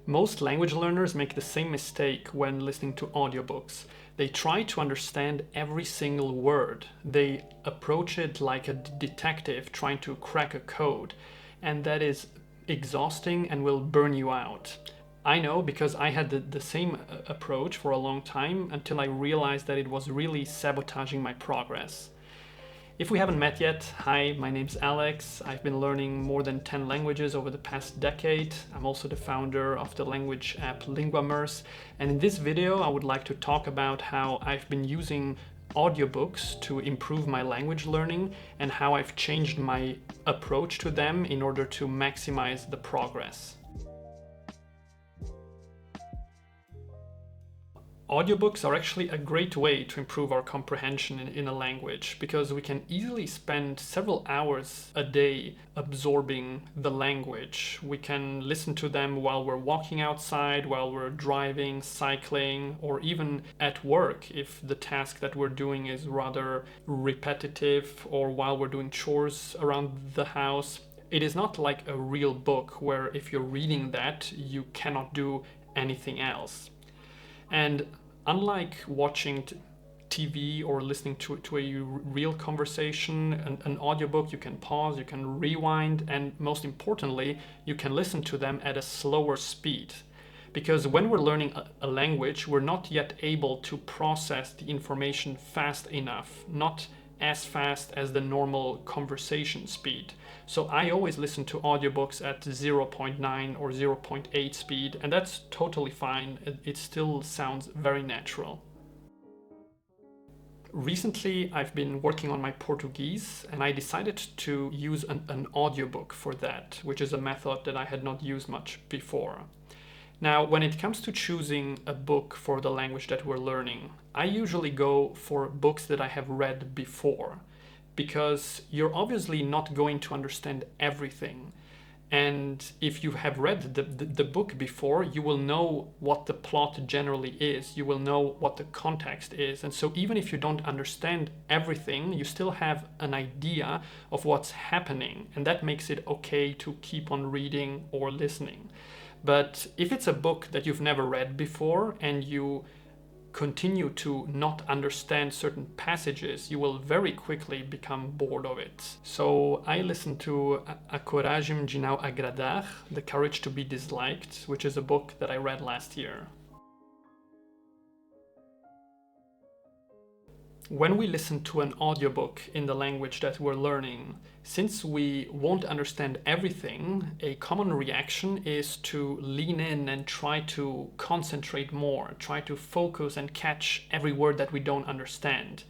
Most language learners make the same mistake when listening to audiobooks. They try to understand every single word. They approach it like a detective trying to crack a code, and that is exhausting and will burn you out. I know because I had the same approach for a long time until I realized that it was really sabotaging my progress. If we haven't met yet, hi, my name's Alex. I've been learning more than 10 languages over the past decade. I'm also the founder of the language app Linguamers, and in this video I would like to talk about how I've been using audiobooks to improve my language learning and how I've changed my approach to them in order to maximize the progress. Audiobooks are actually a great way to improve our comprehension in a language because we can easily spend several hours a day absorbing the language. We can listen to them while we're walking outside, while we're driving, cycling, or even at work if the task that we're doing is rather repetitive, or while we're doing chores around the house. It is not like a real book where if you're reading that, you cannot do anything else. And unlike watching TV or listening to a real conversation, an audiobook, you can pause, you can rewind, and most importantly, you can listen to them at a slower speed. Because when we're learning a language, we're not yet able to process the information fast enough, not as fast as the normal conversation speed. So I always listen to audiobooks at 0.9 or 0.8 speed, and that's totally fine. It still sounds very natural. Recently, I've been working on my Portuguese, and I decided to use an audiobook for that, which is a method that I had not used much before. Now, when it comes to choosing a book for the language that we're learning, I usually go for books that I have read before, because you're obviously not going to understand everything. And if you have read the book before, you will know what the plot generally is. You will know what the context is. And so even if you don't understand everything, you still have an idea of what's happening. And that makes it okay to keep on reading or listening. But if it's a book that you've never read before and you continue to not understand certain passages, you will very quickly become bored of it. So I listened to A Coragem de Não Agradar, The Courage to be Disliked, which is a book that I read last year. When we listen to an audiobook in the language that we're learning, since we won't understand everything, a common reaction is to lean in and try to concentrate more, try to focus and catch every word that we don't understand.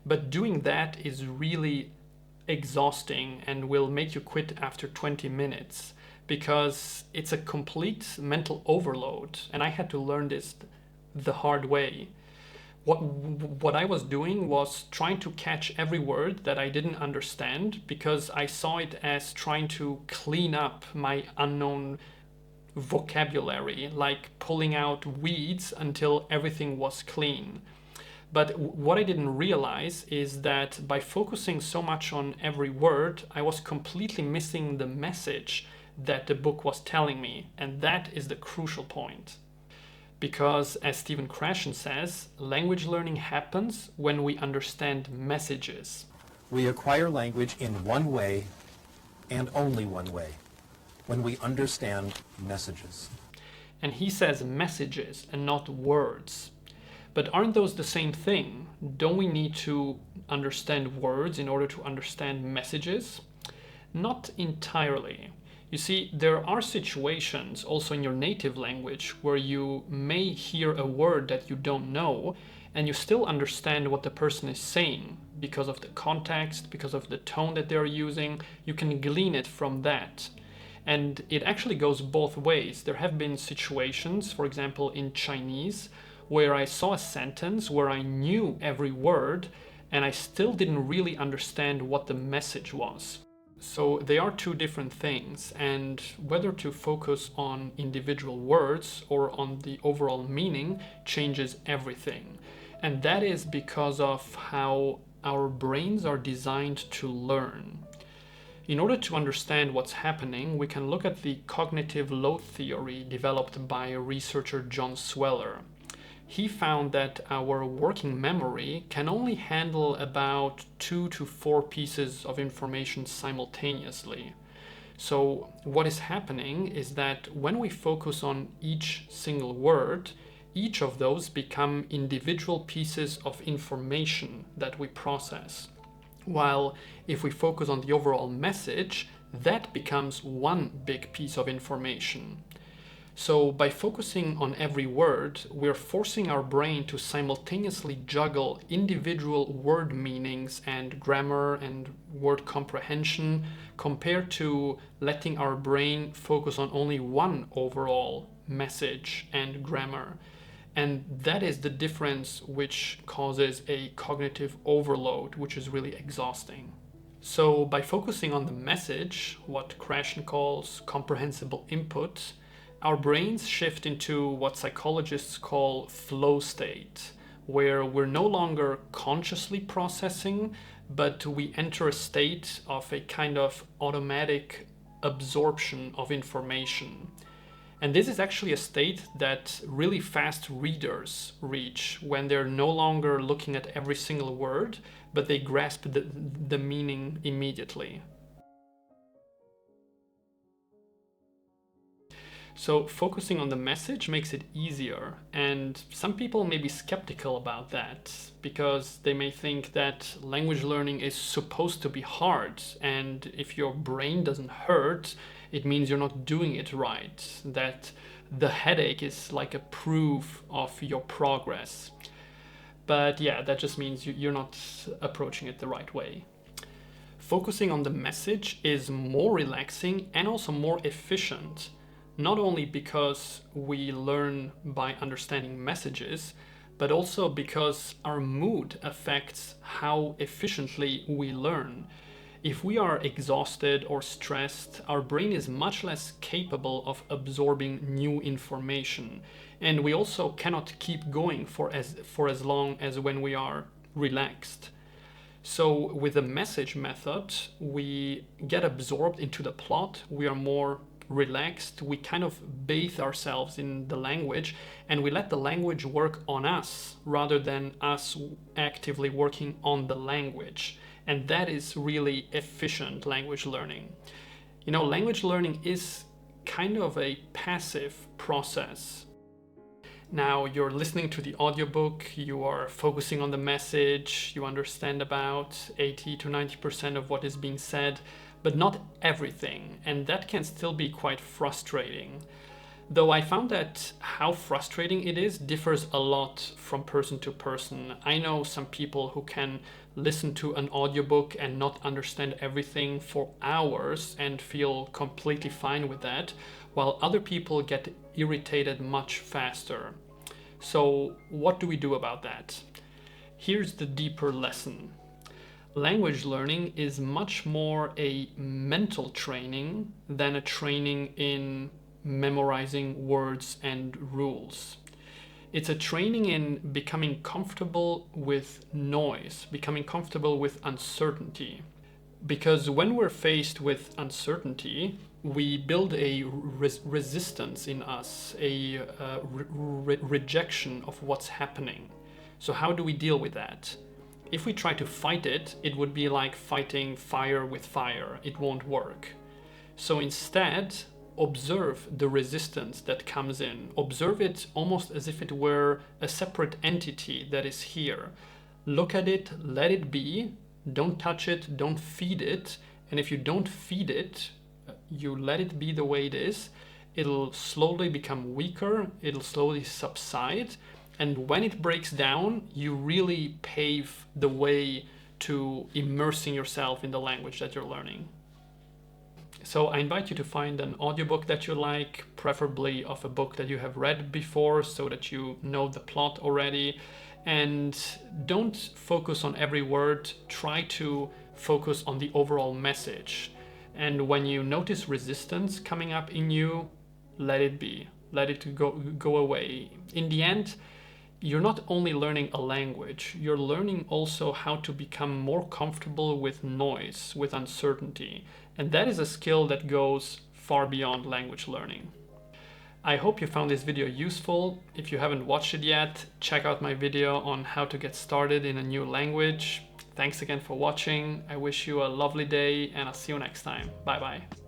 But doing that is really exhausting and will make you quit after 20 minutes because it's a complete mental overload, and I had to learn this the hard way. What I was doing was trying to catch every word that I didn't understand because I saw it as trying to clean up my unknown vocabulary, like pulling out weeds until everything was clean. But what I didn't realize is that by focusing so much on every word, I was completely missing the message that the book was telling me, and that is the crucial point. Because, as Stephen Krashen says, language learning happens when we understand messages. We acquire language in one way and only one way, when we understand messages. And he says messages and not words. But aren't those the same thing? Don't we need to understand words in order to understand messages? Not entirely. You see, there are situations also in your native language where you may hear a word that you don't know and you still understand what the person is saying because of the context, because of the tone that they're using. You can glean it from that. And it actually goes both ways. There have been situations, for example, in Chinese, where I saw a sentence where I knew every word and I still didn't really understand what the message was. So they are two different things, and whether to focus on individual words or on the overall meaning changes everything. And that is because of how our brains are designed to learn. In order to understand what's happening, we can look at the cognitive load theory developed by researcher John Sweller. He found that our working memory can only handle about 2 to 4 pieces of information simultaneously. So what is happening is that when we focus on each single word, each of those become individual pieces of information that we process. While if we focus on the overall message, that becomes one big piece of information. So by focusing on every word, we're forcing our brain to simultaneously juggle individual word meanings and grammar and word comprehension compared to letting our brain focus on only one overall message and grammar. And that is the difference which causes a cognitive overload, which is really exhausting. So by focusing on the message, what Krashen calls comprehensible input, our brains shift into what psychologists call flow state, where we're no longer consciously processing, but we enter a state of a kind of automatic absorption of information. And this is actually a state that really fast readers reach when they're no longer looking at every single word, but they grasp the meaning immediately. So focusing on the message makes it easier, and some people may be skeptical about that because they may think that language learning is supposed to be hard, and if your brain doesn't hurt, it means you're not doing it right, that the headache is like a proof of your progress. But yeah, that just means you're not approaching it the right way. Focusing on the message is more relaxing and also more efficient. Not only because we learn by understanding messages, but also because our mood affects how efficiently we learn. If we are exhausted or stressed, our brain is much less capable of absorbing new information. And we also cannot keep going for as long as when we are relaxed. So with the message method, we get absorbed into the plot, we are more relaxed, we kind of bathe ourselves in the language, and we let the language work on us rather than us actively working on the language. And that is really efficient language learning. You know, language learning is kind of a passive process. Now you're listening to the audiobook, you are focusing on the message, you understand about 80 to 90% of what is being said, but not everything, and that can still be quite frustrating. Though I found that how frustrating it is differs a lot from person to person. I know some people who can listen to an audiobook and not understand everything for hours and feel completely fine with that, while other people get irritated much faster. So what do we do about that? Here's the deeper lesson. Language learning is much more a mental training than a training in memorizing words and rules. It's a training in becoming comfortable with noise, becoming comfortable with uncertainty. Because when we're faced with uncertainty, we build a resistance in us, a rejection of what's happening. So how do we deal with that? If we try to fight it, it would be like fighting fire with fire. It won't work. So instead, observe the resistance that comes in. Observe it almost as if it were a separate entity that is here. Look at it, let it be. Don't touch it, don't feed it. And if you don't feed it, you let it be the way it is, it'll slowly become weaker, it'll slowly subside. And when it breaks down, you really pave the way to immersing yourself in the language that you're learning. So I invite you to find an audiobook that you like, preferably of a book that you have read before so that you know the plot already. And don't focus on every word, try to focus on the overall message. And when you notice resistance coming up in you, let it be, let it go away. In the end, you're not only learning a language, you're learning also how to become more comfortable with noise, with uncertainty. And that is a skill that goes far beyond language learning. I hope you found this video useful. If you haven't watched it yet, check out my video on how to get started in a new language. Thanks again for watching. I wish you a lovely day and I'll see you next time. Bye bye.